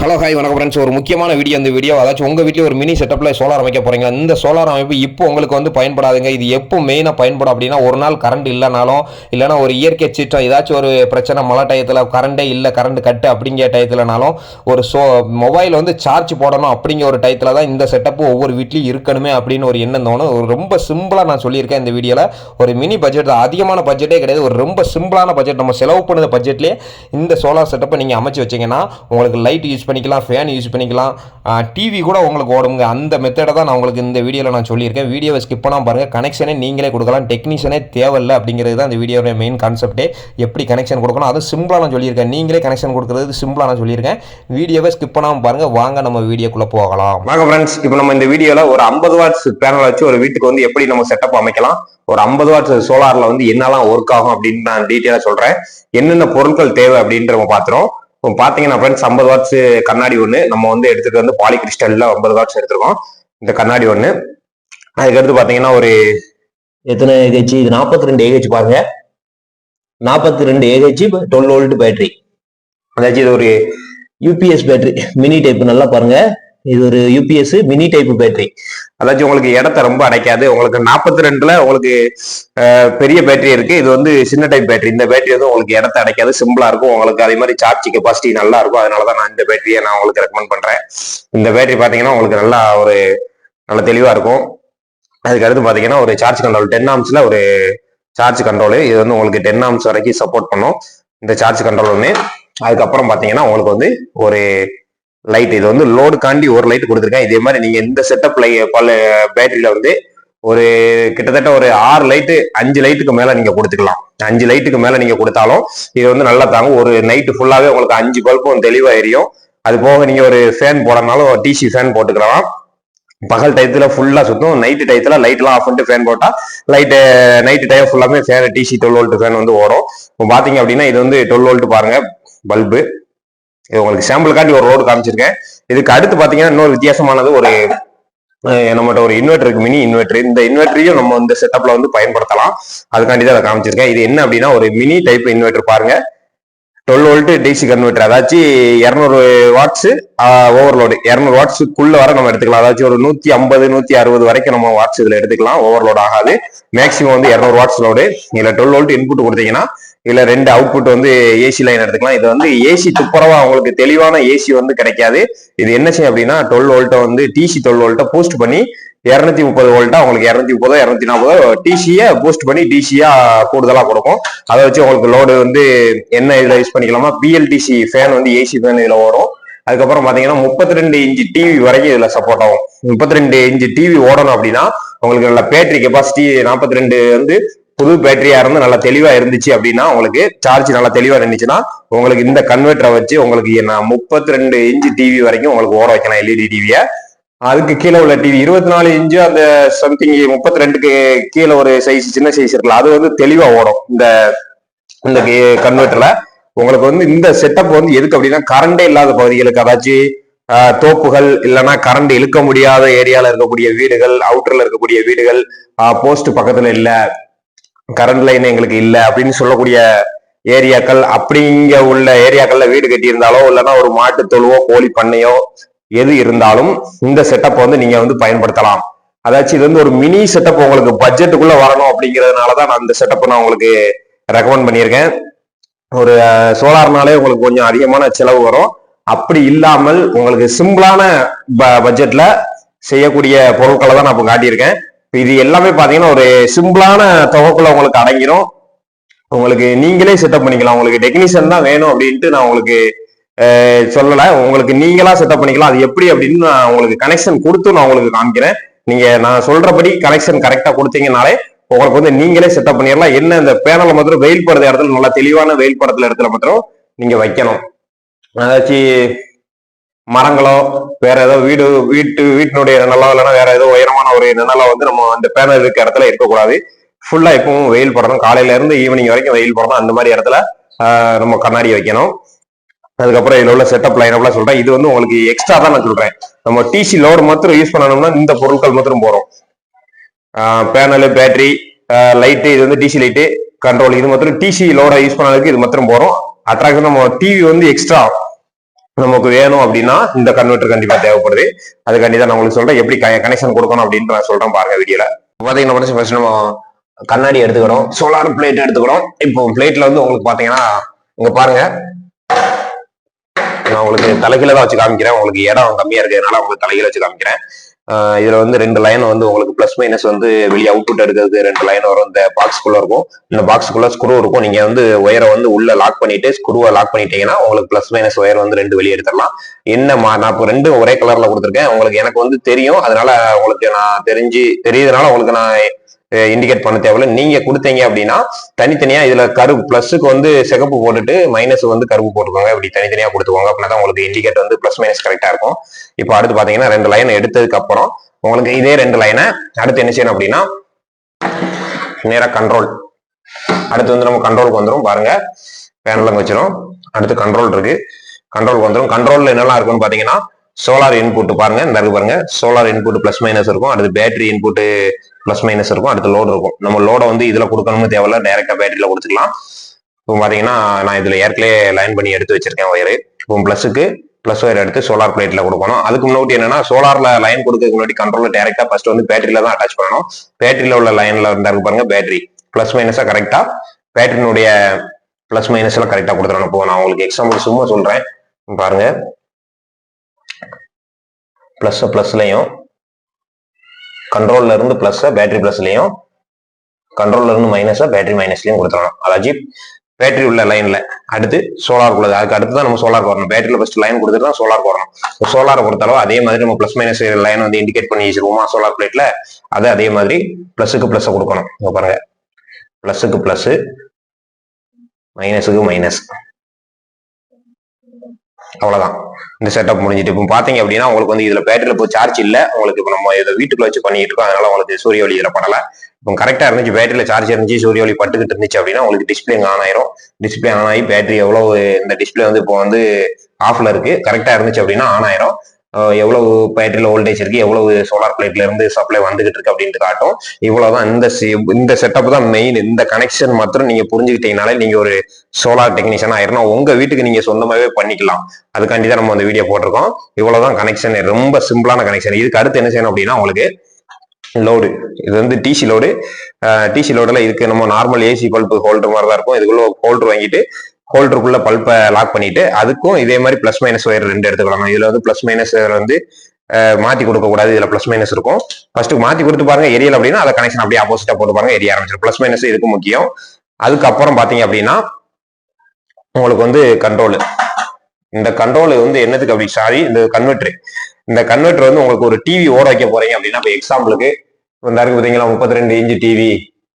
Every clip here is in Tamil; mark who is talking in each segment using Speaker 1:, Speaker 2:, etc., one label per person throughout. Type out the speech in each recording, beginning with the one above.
Speaker 1: ஹலோ ஹாய் வணக்கம் ஃப்ரெண்ட்ஸ். ஒரு முக்கியமான வீடியோ. இந்த வீடியோ அதாச்சும் உங்கள் வீட்டில் ஒரு மினி செட்டப்பில் சோலார் அமைக்க போகிறீங்க. இந்த சோலார் அமைப்பு இப்போ உங்களுக்கு வந்து பயன்படாதுங்க. இது எப்போ மெயினாக பயன்படும் அப்படின்னா, ஒரு நாள் கரண்ட் இல்லைனாலும், இல்லைனா ஒரு இயற்கை சீற்றம் ஏதாச்சும் ஒரு பிரச்சனை, மழை டயத்தில் கரண்டே இல்லை, கரண்ட் கட்டு அப்படிங்கிற டயத்துலனாலும், ஒரு மொபைல் வந்து சார்ஜ் போடணும் அப்படிங்கிற ஒரு டயத்தில் தான் இந்த செட்டப்பு ஒவ்வொரு வீட்லையும் இருக்கணுமே அப்படின்னு ஒரு எண்ணம் தோணும். ஒரு ரொம்ப சிம்பிளாக நான் சொல்லியிருக்கேன் இந்த வீடியோவில். ஒரு மினி பட்ஜெட் தான், அதிகமான பட்ஜெட்டே கிடையாது. ஒரு ரொம்ப சிம்பிளான பட்ஜெட், நம்ம செலவு பண்ணுற பட்ஜெட்லேயே இந்த சோலார் செட்டப்பை நீங்கள் அமைச்சு வச்சிங்கன்னா உங்களுக்கு லைட் யூஸ் பண்ணிக்கலாம், ஃபேன் யூஸ் பண்ணிக்கலாம், டிவி கூட உங்களுக்கு ஓடுங்க. அந்த மெத்தடை தான் நான் உங்களுக்கு இந்த வீடியோவில் நான் சொல்லியிருக்கேன். வீடியோவை ஸ்கிப் பண்ணாமல் பாருங்கள். கனெக்ஷனே நீங்களே கொடுக்கலாம், டெக்னீஷியனே தேவையில்லை அப்படிங்கிறது தான் இந்த வீடியோட மெயின் கான்செப்டே. எப்படி கனெக்ஷன் கொடுக்கணும் அதுவும் சிம்பிளாக நான் சொல்லியிருக்கேன். நீங்களே கனெக்ஷன் கொடுக்குறது சிம்பிளாக நான் சொல்லியிருக்கேன். வீடியோவை ஸ்கிப் பண்ணாமல் பாருங்கள். வாங்க நம்ம வீடியோக்குள்ளே போகலாம்.
Speaker 2: வாங்க ஃப்ரெண்ட்ஸ், இப்போ நம்ம இந்த வீடியோவில் ஒரு 50 வாட்ஸ் பேனல் வச்சு ஒரு வீட்டுக்கு வந்து எப்படி நம்ம செட்டப் அமைக்கலாம், ஒரு 50 வாட்ஸ் சோலாரில் வந்து என்னெல்லாம் ஒர்க் ஆகும் அப்படின்னு நான் டீட்டெயிலாக சொல்கிறேன். என்னென்ன பொருட்கள் தேவை அப்படின்ற நம்ம பார்த்துறோம். இப்போ பார்த்தீங்கன்னா ஃப்ரெண்ட்ஸ், 50 வாட்ஸ் கண்ணாடி ஒன்று நம்ம வந்து எடுத்துகிட்டு வந்து பாலி கிறிஸ்டலில் 50 வாட்ஸ் எடுத்துருக்கோம். இந்த கண்ணாடி ஒன்று. அதுக்கடுத்து பார்த்தீங்கன்னா ஒரு எத்தனை ஏஹெச், இது 42 ஏஹெச் பாருங்க, 42 ஏஹெச் 12 வோல்ட் பேட்டரி. அதாச்சும் இது ஒரு யூபிஎஸ் பேட்டரி, மினி டைப். நல்லா பாருங்க, இது ஒரு யூபிஎஸ் மினி டைப் பேட்டரி. அதாச்சும் உங்களுக்கு இடத்த ரொம்ப அடைக்காது. உங்களுக்கு 42ல உங்களுக்கு பெரிய பேட்டரி இருக்கு, இது வந்து சின்ன டைப் பேட்டரி. இந்த பேட்டரி வந்து உங்களுக்கு இடத்த அடைக்காது, சிம்பிளா இருக்கும். உங்களுக்கு அதே மாதிரி சார்ஜ் கெப்பாசிட்டி நல்லா இருக்கும். அதனாலதான் நான் இந்த பேட்டரியை நான் உங்களுக்கு ரெக்கமெண்ட் பண்றேன். இந்த பேட்டரி பாத்தீங்கன்னா உங்களுக்கு நல்லா ஒரு நல்ல தெளிவா இருக்கும். அதுக்கு அடுத்து பாத்தீங்கன்னா ஒரு சார்ஜ் கண்ட்ரோல் 10 ஆம்ஸ்ல ஒரு சார்ஜ் கண்ட்ரோல். இது வந்து உங்களுக்கு 10 ஆம்ஸ் வரைக்கும் சப்போர்ட் பண்ணும் இந்த சார்ஜ் கண்ட்ரோல் ஒன்று. அதுக்கப்புறம் பாத்தீங்கன்னா உங்களுக்கு வந்து ஒரு லைட், இது வந்து லோடுக்காண்டி ஒரு லைட் கொடுத்துருக்கேன். இதே மாதிரி நீங்க இந்த செட்டப் பல பேட்டரியில வந்து ஒரு கிட்டத்தட்ட ஒரு 6 லைட்டு 5 லைட்டுக்கு மேல நீங்க கொடுத்துக்கலாம். 5 லைட்டுக்கு மேல நீங்க கொடுத்தாலும் இது வந்து நல்லா தாங்கும். ஒரு நைட்டு ஃபுல்லாவே உங்களுக்கு 5 பல்பும் தெளிவா எரியும். அது போக நீங்க ஒரு ஃபேன் போடனாலும் டிசி ஃபேன் போட்டுக்கலாம். பகல் டயத்துல ஃபுல்லா சுத்தும், நைட்டு டயத்துல லைட் எல்லாம் ஆஃப் பண்ணிட்டு ஃபேன் போட்டா லைட்டு நைட்டு டைம் ஃபுல்லாமே ஃபேன் டிசி 12 வோல்ட் ஃபேன் வந்து ஓடும். இப்போ பாத்தீங்க அப்படின்னா இது வந்து 12 வோல்ட் பாருங்க பல்பு. இது உங்களுக்கு சாம்பிளுக்காண்டி ஒரு ரோடு காமிச்சிருக்கேன். இதுக்கு அடுத்து பாத்தீங்கன்னா இன்னொரு வித்தியாசமானது, ஒரு நம்மகிட்ட ஒரு இன்வெர்டர் இருக்கு, மினி இன்வெர்டர். இந்த இன்வெர்டரையும் நம்ம இந்த செட்டப்ல வந்து பயன்படுத்தலாம். அதுக்காண்டி தான் அதை காமிச்சிருக்கேன். இது என்ன அப்படின்னா ஒரு மினி டைப் இன்வெர்டர் பாருங்க, 12 வோல்ட் டிசி கன்வெர்டர். அதாச்சும் 200 வாட்ஸ் ஓவர்லோடு, 200 வாட்ஸுக்குள்ள வர நம்ம எடுத்துக்கலாம். அதாச்சும் ஒரு 150 160 வரைக்கும் நம்ம வாட்ஸ் இதுல எடுத்துக்கலாம், ஓவர்லோட் ஆகாது. மேக்சிமம் வந்து 200 வாட்ஸ் லோடு. இதுல 12 வோல்ட் இன்புட் கொடுத்தீங்கன்னா இதுல 2 அவுட்புட் வந்து ஏசி லைன் எடுத்துக்கலாம். இது வந்து ஏசி துப்புரவா உங்களுக்கு தெளிவான ஏசி வந்து கிடைக்காது. இது என்ன செய்யும் அப்படின்னா 12 வோல்ட்டை வந்து டிசி 12 வோல்ட்டை பூஸ்ட் பண்ணி 230 வோல்ட்டா உங்களுக்கு 230 240 டிசியை பூஸ்ட் பண்ணி டிசியா கூடுதலா கொடுக்கும். அதை வச்சு உங்களுக்கு லோடு வந்து என்ன இதுல யூஸ் பண்ணிக்கலாமா, பிஎல்டிசி ஃபேன் வந்து ஏசி ஃபேன் இதுல ஓடும். அதுக்கப்புறம் பாத்தீங்கன்னா 32 இன்ச்சு டிவி வரைக்கும் இதுல சப்போர்ட் ஆகும். 32 இன்ச்சு டிவி ஓடணும் அப்படின்னா உங்களுக்கு நல்ல பேட்டரி கெப்பாசிட்டி 42 வந்து புது பேட்டரியா இருந்து நல்லா தெளிவா இருந்துச்சு அப்படின்னா, உங்களுக்கு சார்ஜ் நல்லா தெளிவா இருந்துச்சுன்னா உங்களுக்கு இந்த கன்வெர்டரை வச்சு உங்களுக்கு 32 இன்ச்சு டிவி வரைக்கும் உங்களுக்கு ஓட வைக்கலாம், எல்இடி டிவியை. அதுக்கு கீழே உள்ள டிவி 24 இன்ச்சு அந்த சம்திங் 32க்கு கீழே ஒரு சைஸ், சின்ன சைஸ் இருக்குல்ல, அது வந்து தெளிவா ஓடும் இந்த கன்வெர்டர்ல. உங்களுக்கு வந்து இந்த செட்டப் வந்து எதுக்கு அப்படின்னா கரண்டே இல்லாத பகுதிகளுக்கு, அதாச்சும் தோப்புகள் இல்லைன்னா கரண்ட் இழுக்க முடியாத ஏரியால இருக்கக்கூடிய வீடுகள், அவுட்டர்ல இருக்கக்கூடிய வீடுகள், போஸ்ட் பக்கத்துல இல்ல, கரண்ட் லைன் எங்களுக்கு இல்லை அப்படின்னு சொல்லக்கூடிய ஏரியாக்கள், அப்படிங்க உள்ள ஏரியாக்கள்ல வீடு கட்டி இருந்தாலோ இல்லைன்னா ஒரு மாட்டு தொழுவோ கோழி பண்ணையோ எது இருந்தாலும் இந்த செட்டப் வந்து நீங்க வந்து பயன்படுத்தலாம். அதாச்சும் இது வந்து ஒரு மினி செட்டப் உங்களுக்கு பட்ஜெட்டுக்குள்ள வரணும் அப்படிங்கிறதுனாலதான் நான் இந்த செட்டப் நான் உங்களுக்கு ரெக்கமெண்ட் பண்ணியிருக்கேன். ஒரு சோலார்னாலே உங்களுக்கு கொஞ்சம் அதிகமான செலவு வரும். அப்படி இல்லாமல் உங்களுக்கு சிம்பிளான பட்ஜெட்ல செய்யக்கூடிய பொருட்களை தான் நான் இப்போ காட்டியிருக்கேன். இது எல்லாமே பாத்தீங்கன்னா ஒரு சிம்பிளான தொகைக்குள்ள உங்களுக்கு அடங்கிடும். உங்களுக்கு நீங்களே செட்டப் பண்ணிக்கலாம். உங்களுக்கு டெக்னீஷியன் தான் வேணும் அப்படின்ட்டு நான் உங்களுக்கு சொல்லல, உங்களுக்கு நீங்களா செட்டப் பண்ணிக்கலாம். அது எப்படி அப்படின்னு நான் உங்களுக்கு கனெக்ஷன் கொடுத்து நான் உங்களுக்கு காமிக்கிறேன். நீங்க நான் சொல்றபடி கனெக்ஷன் கரெக்டா கொடுத்தீங்கனாலே உங்களுக்கு வந்து நீங்களே செட்டப் பண்ணிடலாம். என்ன இந்த பேனலை மாத்திரம் வெயில் படுற இடத்துல, நல்லா தெளிவான வெயில் படத்துல இடத்துல மாத்திரம் நீங்க வைக்கணும். அதாச்சும் மரங்களோ வேற ஏதோ வீட்டினுடைய நிழலோ இல்லைன்னா வேற ஏதோ உயரமான ஒரு நிழலோ வந்து நம்ம அந்த பேனல் இருக்க இடத்துல இருக்கக்கூடாது. ஃபுல்லா எப்பவும் வெயில் படணும், காலையில இருந்து ஈவினிங் வரைக்கும் வெயில் படணும். அந்த மாதிரி இடத்துல நம்ம கண்ணாடி வைக்கணும். அதுக்கப்புறம் இதுல உள்ள செட்டப் லைனப்லாம் சொல்றேன். இது வந்து உங்களுக்கு எக்ஸ்ட்ரா தான் நான் சொல்றேன். நம்ம டிசி லோடு மாத்திரம் யூஸ் பண்ணணும்னா இந்த பொருட்கள் மாத்திரம் போறோம். பேனல், பேட்டரி, லைட்டு, இது வந்து டிசி லைட்டு கண்ட்ரோல், இது மாத்திரம் டிசி லோட யூஸ் பண்ணதுக்கு இது மாத்திரம் போறோம். அட்ராக்ஷன் நம்ம டிவி வந்து எக்ஸ்ட்ரா நமக்கு வேணும் அப்படின்னா இந்த கன்வெர்டர் கண்டிப்பா தேவைப்படுது. அதுக்காண்டி தான் நான் உங்களுக்கு சொல்றேன் எப்படி கனெக்ஷன் கொடுக்கணும் அப்படின்ட்டு நான் சொல்றேன் பாருங்க வீடியோல. பாத்தீங்கன்னா ஃபர்ஸ்ட் நம்ம கண்ணாடி எடுத்துக்கிறோம், சோலார் பிளேட் எடுத்துக்கிறோம். இப்போ பிளேட்ல வந்து உங்களுக்கு பாத்தீங்கன்னா இங்க பாருங்க, நான் உங்களுக்கு தலைகீழ தான் வச்சு காமிக்கிறேன். உங்களுக்கு இடம் கம்மியா இருக்கிறதுனால உங்களுக்கு தலைகீழ வச்சு காமிக்கிறேன். இதுல வந்து 2 லைன் வந்து உங்களுக்கு பிளஸ் மைனஸ் வந்து வெளியே அவுட்புட் எடுக்கிறது 2 லைன் வரும். இந்த பாக்ஸ்குள்ள இருக்கும். இந்த பாக்ஸ்குள்ள ஸ்க்ரூ இருக்கும். நீங்க வந்து ஒயரை வந்து உள்ள லாக் பண்ணிட்டு ஸ்க்ரூவை லாக் பண்ணிட்டீங்கன்னா உங்களுக்கு பிளஸ் மைனஸ் ஒயர் வந்து 2 வெளியே எடுத்துடலாம். நான் இப்போ 2 ஒரே கலர்ல கொடுத்துருக்கேன். உங்களுக்கு எனக்கு வந்து தெரியும், அதனால உங்களுக்கு நான் தெரியுதுனால உங்களுக்கு நான் இண்டிகேட் பண்ண தேவையில்ல. நீங்க கொடுத்தீங்க அப்படின்னா தனித்தனியா இதுல கருப்பு பிளஸுக்கு வந்து சிகப்பு போட்டுட்டு மைனஸ் வந்து கருப்பு போட்டுக்கோங்க. இப்படி தனித்தனியா கொடுத்துக்கோங்க. அப்படின்னா உங்களுக்கு இண்டிகேட் வந்து பிளஸ் மைனஸ் கரெக்டா இருக்கும். இப்போ அடுத்து பாத்தீங்கன்னா 2 லைன் எடுத்ததுக்கு அப்புறம் உங்களுக்கு இதே 2 லைனை அடுத்து என்ன செய்யணும் அப்படின்னா நேரா கண்ட்ரோல். அடுத்து வந்து நம்ம கண்ட்ரோலுக்கு வந்துடும் பாருங்க. பேனல் வச்சிடும். அடுத்து கண்ட்ரோல் இருக்கு. கண்ட்ரோலுக்கு வந்துடும். கண்ட்ரோல்ல என்னெல்லாம் இருக்குன்னு பாத்தீங்கன்னா சோலார் இன்புட் பாருங்க, இந்த இருக்கு பாருங்க. சோலார் இன்புட் பிளஸ் மைனஸ் இருக்கும். அடுத்து பேட்டரி இன்புட் பிளஸ் மைனஸ் இருக்கும். அடுத்து லோடு இருக்கும். நம்ம லோட வந்து இதுல கொடுக்கணும்னு தேவையில்ல, டைரக்டா பேட்டரியில கொடுத்துக்கலாம். இப்போ பாத்தீங்கன்னா நான் இதுல ஏற்கனவே லைன் பண்ணி எடுத்து வச்சிருக்கேன் ஒயரு. இப்போ பிளஸுக்கு பிளஸ் ஒயர் எடுத்து சோலார் பிளேட்ல கொடுக்கணும். அதுக்கு முன்னாடி என்னன்னா சோலார்ல லைன் கொடுக்கறதுக்கு முன்னாடி கண்ட்ரோல் டைரக்டா ஃபர்ஸ்ட் வந்து பேட்டரியில தான் அட்டாச் பண்ணணும். பேட்டரியில உள்ள லைன்ல இருக்கு பாருங்க, பேட்டரி பிளஸ் மைனஸா கரெக்டா பேட்டரியினுடைய பிளஸ் மைனஸ் எல்லாம் கரெக்டா கொடுத்துடணும். இப்போ நான் உங்களுக்கு எக்ஸாம்பிள் சும்மா சொல்றேன் பாருங்க. பிளஸ்லயும் கண்ட்ரோல்ல இருந்து பிளஸ் பேட்டரி பிளஸ்லயும் கண்ட்ரோல்ல இருந்து மைனஸ் பேட்டரி மைனஸ்லயும் கொடுத்துடணும். அதாவது பேட்டரி உள்ள லைன்ல அடுத்து சோலார் உள்ளது. அதுக்கு அடுத்து தான் நம்ம சோலார் வரணும். பேட்டரியில ஃபர்ஸ்ட் லைன் கொடுத்துட்டு தான் சோலார் வரணும். சோலாரை பொறுத்தளவு அதே மாதிரி நம்ம பிளஸ் மைனஸ் லைன் வந்து இண்டிகேட் பண்ணி வச்சிருவோமா சோலார் பிளேட்ல, அது அதே மாதிரி பிளஸுக்கு பிளஸ் கொடுக்கணும். பாருங்க, பிளஸுக்கு பிளஸ் மைனஸுக்கு மைனஸ். அவ்வளவுதான், இந்த செட்டப் முடிஞ்சிட்டு. இப்போ பாத்தீங்க அப்படின்னா உங்களுக்கு வந்து இதுல பேட்டரியில போய் சார்ஜ் இல்ல. உங்களுக்கு இப்போ நம்ம இதை வீட்டுக்குள்ள வச்சு பண்ணிட்டு இருக்கோம், அதனால உங்களுக்கு சூரிய ஒளி இதுல படல. இப்போ கரெக்டா இருந்துச்சு, பேட்டரியில சார்ஜ் இருந்துச்சு, சூரிய ஒளி பட்டுக்கிட்டு இருந்துச்சு அப்படின்னா உங்களுக்கு டிஸ்பிளே ஆன் ஆயிரும். டிஸ்பிளே ஆன் ஆகி பேட்டரி எவ்வளவு, இந்த டிஸ்பிளே வந்து இப்போ வந்து ஆஃப்ல இருக்கு, கரெக்டா இருந்துச்சு அப்படின்னா ஆன் ஆயிரும். எவ்வளவு பேட்டரியில வோல்டேஜ் இருக்கு, எவ்வளவு சோலார் பிளேட்ல இருந்து சப்ளை வந்துகிட்டு இருக்கு அப்படின்ட்டு காட்டும். இவ்வளவுதான். இந்த செட்டப் தான் மெயின். இந்த கனெக்ஷன் மாத்திரம் நீங்க புரிஞ்சுக்கிட்டீங்கனாலே நீங்க ஒரு சோலார் டெக்னீஷியன் ஆயிரும். உங்க வீட்டுக்கு நீங்க சொந்தமாவே பண்ணிக்கலாம். அதுக்காண்டி தான் நம்ம அந்த வீடியோ போட்டிருக்கோம். இவ்வளவுதான் கனெக்ஷன், ரொம்ப சிம்பிளான கனெக்ஷன். இதுக்கு அடுத்து என்ன செய்யணும் அப்படின்னா உங்களுக்கு லோடு, இது வந்து டிசி லோடு. டிசி லோடுல இதுக்கு நம்ம நார்மல் ஏசி பல்ப் ஹோல்டர் மாதிரி தான் இருக்கும். இதுக்குள்ள ஹோல்டர் வாங்கிட்டு ஹோல்டருக்குள்ள பல்பை லாக் பண்ணிட்டு அதுக்கும் இதே மாதிரி பிளஸ் மைனஸ் ஒயர் 2 எடுத்துக்கலாம். இதுல வந்து பிளஸ் மைனஸ் வந்து மாத்தி கொடுக்க கூடாது. இதுல பிளஸ் மைனஸ் இருக்கும். ஃபர்ஸ்ட் மாத்தி கொடுத்து பாருங்க, எரியல் அப்படின்னா அதை கனெக்ஷன் அப்படியே ஆப்போசிட்டா போட்டு பாருங்க, எரிய ஆரம்பிச்சிடும். பிளஸ் மைனஸ் இதுக்கு முக்கியம். அதுக்கப்புறம் பாத்தீங்க அப்படின்னா உங்களுக்கு வந்து கண்ட்ரோல். இந்த கண்ட்ரோல் வந்து என்னதுக்கு அப்படி இந்த கன்வெர்டர் வந்து உங்களுக்கு ஒரு டிவி ஓட வைக்க போறீங்க அப்படின்னா, இப்போ எக்ஸாம்பிளுக்கு இந்த இருக்கு பாத்தீங்களா 32 இன்ச் டிவி,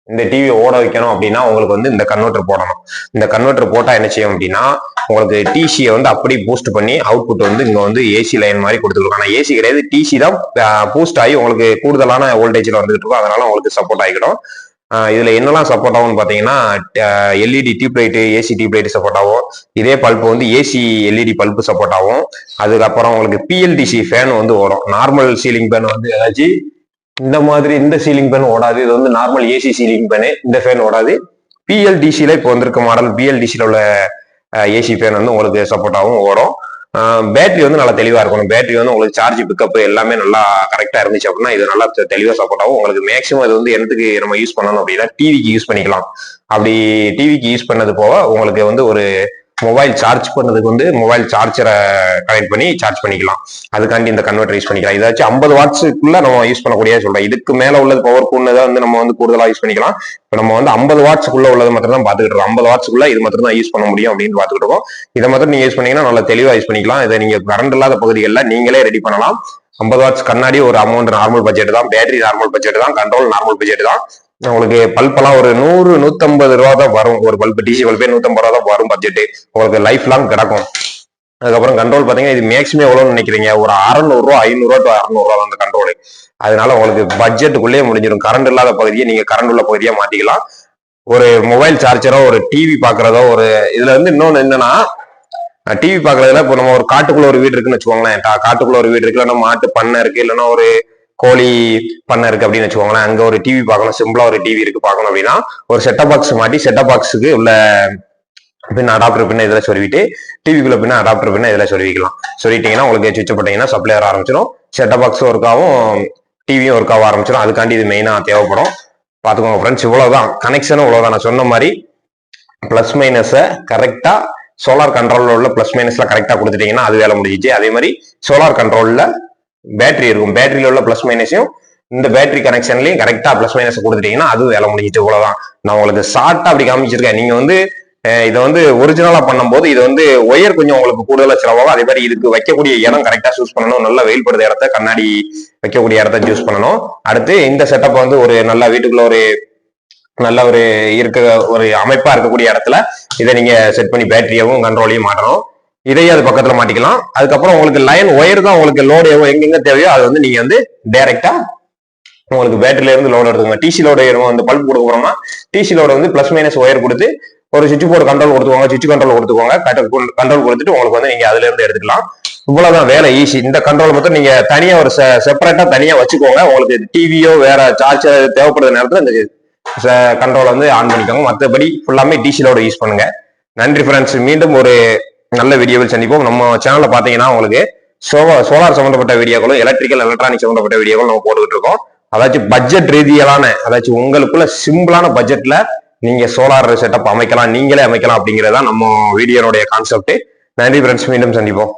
Speaker 2: இந்த டிவி ஓட வைக்கணும் அப்படின்னா உங்களுக்கு வந்து இந்த கன்வெர்டர் போடணும். இந்த கன்வெர்டர் போட்டா என்ன செய்யும் அப்படின்னா உங்களுக்கு டிசியை வந்து அப்படி பூஸ்ட் பண்ணி அவுட்புட் வந்து இங்க வந்து ஏசி லைன் மாதிரி கொடுத்துருக்கோம். ஆனா ஏசி கிடையாது, டிசி தான் பூஸ்ட் ஆகி உங்களுக்கு கூடுதலான வோல்டேஜ்ல வந்துட்டு இருக்கும். அதனால உங்களுக்கு சப்போர்ட் ஆகிடும். இதுல என்னெல்லாம் சப்போர்ட் ஆகும்னு பாத்தீங்கன்னா LED tube light, AC tube light support ஆகும். இதே பல்ப் வந்து ஏசி எல்இடி பல்ப் சப்போர்ட் ஆகும். அதுக்கப்புறம் உங்களுக்கு பிஎல்டிசி ஃபேன் வந்து வரும். நார்மல் சீலிங் ஃபேன் வந்து ஏதாச்சும் இந்த மாதிரி இந்த சீலிங் ஃபேன் ஓடாது. இது வந்து நார்மல் ஏசி சீலிங் ஃபேனு, இந்த ஃபேன் ஓடாது. பிஎல்டிசில இப்போ வந்திருக்க மாடல் பிஎல்டிசில உள்ள ஏசி ஃபேன் வந்து உங்களுக்கு சப்போர்ட் ஆகும், ஓடும். பேட்டரி வந்து நல்லா தெளிவா இருக்கணும். பேட்டரி வந்து உங்களுக்கு சார்ஜ் பிக்கப் எல்லாமே நல்லா கரெக்டா இருந்துச்சு அப்படின்னா இது நல்லா தெளிவா சப்போர்ட் ஆகும். உங்களுக்கு மேக்ஸிமம் இது வந்து என்னத்துக்கு நம்ம யூஸ் பண்ணணும் அப்படின்னா டிவிக்கு யூஸ் பண்ணிக்கலாம். அப்படி டிவிக்கு யூஸ் பண்ணது போக உங்களுக்கு வந்து ஒரு மொபைல் சார்ஜ் பண்ணதுக்கு வந்து மொபைல் சார்ஜரை கனெக்ட் பண்ணி சார்ஜ் பண்ணிக்கலாம். அதுக்காண்டி இந்த கன்வெர்டர் யூஸ் பண்ணிக்கலாம். இதாச்சும் 50 வாட்ஸுக்குள்ள நம்ம யூஸ் பண்ணக்கூடிய சொல்றேன். இதுக்கு மேல உள்ளது பவர் கூடதான் வந்து நம்ம வந்து கூடுதலா யூஸ் பண்ணிக்கலாம். இப்போ நம்ம வந்து 50 வாட்ஸுக்குள்ள உள்ளது மட்டும் தான் பாத்துக்கிட்டு இருக்கோம். 50 வாட்ஸுக்குள்ள இது மட்டும் தான் யூஸ் பண்ண முடியும் அப்படின்னு பாத்துக்கிட்டு இருக்கோம். இதை மட்டும் நீங்க யூஸ் பண்ணீங்கன்னா நல்லா தெளிவா யூஸ் பண்ணிக்கலாம். இதை நீங்க கரண்ட் இல்லாத பகுதிகளில் நீங்களே ரெடி பண்ணலாம். 50 வாட்ஸ் கண்ணாடி ஒரு அமௌண்ட் நார்மல் பட்ஜெட் தான், பேட்டரி நார்மல் பட்ஜெட் தான், கண்ட்ரோல் நார்மல் பட்ஜெட் தான். உங்களுக்கு பல்பெல்லாம் ஒரு 100-150 ரூபா தான் வரும். ஒரு பல்ப் டிசி பல்பே 150 ரூபா தான் வரும் பட்ஜெட். உங்களுக்கு லைஃப் லாங் கிடக்கும். அதுக்கப்புறம் கண்ட்ரோல் பாத்தீங்கன்னா இது மேக்ஸிமம் எவ்வளவுன்னு நினைக்கிறீங்க? ஒரு 600 ரூபா, 500 டு 600 ரூபா அந்த கண்ட்ரோல். அதனால உங்களுக்கு பட்ஜெட்டுக்குள்ளேயே முடிஞ்சிடும். கரண்ட் இல்லாத பகுதியை நீங்க கரண்ட் உள்ள பகுதியா மாத்திக்கலாம். ஒரு மொபைல் சார்ஜரோ ஒரு டிவி பாக்குறதோ ஒரு இதுல இருந்து இன்னொன்னு என்னன்னா டிவி பாக்குறதுல இப்போ நம்ம ஒரு காட்டுக்குள்ள ஒரு வீடு இருக்குன்னு வச்சுக்கோங்களேன். காட்டுக்குள்ள ஒரு வீடு இருக்கு, இல்லைன்னா மாட்டு பண்ணை இருக்கு, இல்லைன்னா ஒரு கோழி பண்ணை இருக்கு அப்படின்னு வச்சுக்கோங்களேன். அங்க ஒரு டிவி பார்க்கணும், சிம்பிளா ஒரு டிவி இருக்கு பார்க்கணும் அப்படின்னா ஒரு செட்டப் பாக்ஸ் மாட்டி செட்டப் பாக்ஸுக்கு உள்ள பின் அடாப்டர் பின்ன இதுல சொருவிட்டு டிவிக்குள்ள பின்ன அடாப்டர் பின்ன இதுல சொருவிக்கலாம். சொல்லிட்டீங்கன்னா உங்களுக்கு சுவிட்ச் போட்டீங்கன்னா சப்ளை வர ஆரம்பிச்சிடும். செட்டப் பாக்ஸ் ஒர்க் ஆகும், டிவியும் ஒர்க் ஆக ஆரம்பிச்சிடும். அதுக்காண்டி இது மெயினா தேவைப்படும். பாத்துக்கோங்க ஃப்ரெண்ட்ஸ், இவ்வளவுதான் கனெக்ஷனும். இவ்வளவுதான் நான் சொன்ன மாதிரி பிளஸ் மைனஸை கரெக்டா சோலார் கண்ட்ரோல்ல உள்ள பிளஸ் மைனஸ்ல கரெக்டா கொடுத்துட்டீங்கன்னா அது வேலை முடிஞ்சிச்சு. அதே மாதிரி சோலார் கண்ட்ரோல்ல பேட்டரி இருக்கும், பேட்டரியில உள்ள பிளஸ் மைனஸையும் இந்த பேட்டரி கனெக்ஷன்லயும் கரெக்டா பிளஸ் மைனஸ் கொடுத்துட்டீங்கன்னா அது வேலை முடிஞ்சிச்சு. இவ்வளவுதான். நான் உங்களுக்கு ஷார்ட்டா அப்படி காமிச்சிருக்கேன். நீங்க வந்து இதை வந்து ஒரிஜினலா பண்ணும்போது இது வந்து ஒயர் கொஞ்சம் உங்களுக்கு கூடுதலா செலவாகும். அதே மாதிரி இதுக்கு வைக்கக்கூடிய இடம் கரெக்டா சூஸ் பண்ணணும். நல்லா வெயில்படுத்த இடத்த, கண்ணாடி வைக்கக்கூடிய இடத்த சூஸ் பண்ணணும். அடுத்து இந்த செட்டப் வந்து ஒரு நல்ல வீட்டுக்குள்ள ஒரு நல்ல ஒரு ஒரு அமைப்பா இருக்கக்கூடிய இடத்துல இதை நீங்க செட் பண்ணி பேட்டரியவும் கண்ட்ரோலையும் மாட்டணும். இதையே அது பக்கத்துல மாட்டிக்கலாம். அதுக்கப்புறம் உங்களுக்கு லைன் ஒயர் தான் உங்களுக்கு லோடு எங்கெங்க தேவையோ அது வந்து நீங்க வந்து டைரக்டா உங்களுக்கு பேட்டரியில இருந்து லோடு எடுத்துக்கோங்க. டிசி லோடு வந்து பல்ப் கொடுக்க போறோம்னா டிசி லோடு வந்து பிளஸ் மைனஸ் ஒயர் கொடுத்து ஒரு சுவிட்ச் போர்டு கண்ட்ரோல் கொடுத்துக்கோங்க, சுவிட்ச் கண்ட்ரோல் கொடுத்துக்கோங்க. கண்ட்ரோல் கொடுத்துட்டு உங்களுக்கு வந்து நீங்க அதுல இருந்து எடுத்துக்கலாம். இவ்வளவுதான் வேலை, ஈஸி. இந்த கண்ட்ரோல் மட்டும் நீங்க தனியா ஒரு செப்பரேட்டா தனியா வச்சுக்கோங்க. உங்களுக்கு டிவியோ வேற சார்ஜர் தேவைப்படுற நேரத்துல இந்த கண்ட்ரோல் வந்து ஆன் பண்ணிக்கோங்க. மற்றபடி ஃபுல்லாமே டிசிலோட யூஸ் பண்ணுங்க. நன்றி ஃப்ரெண்ட்ஸ், மீண்டும் ஒரு நல்ல வீடியோவில் சந்திப்போம். நம்ம சேனல்ல பாத்தீங்கன்னா உங்களுக்கு சோலார் சம்பந்தப்பட்ட வீடியோக்களும் எலக்ட்ரானிக் சம்பந்தப்பட்ட வீடியோக்களும் நம்ம போட்டுக்கிட்டு இருக்கோம். அதாச்சும் பட்ஜெட் ரீதியிலான, அதாச்சும் உங்களுக்குள்ள சிம்பிளான பட்ஜெட்ல நீங்க சோலார் செட்டப் அமைக்கலாம், நீங்களே அமைக்கலாம் அப்படிங்கறதா நம்ம வீடியோனுடைய கான்செப்ட். நன்றி ஃப்ரெண்ட்ஸ், மீண்டும் சந்திப்போம்.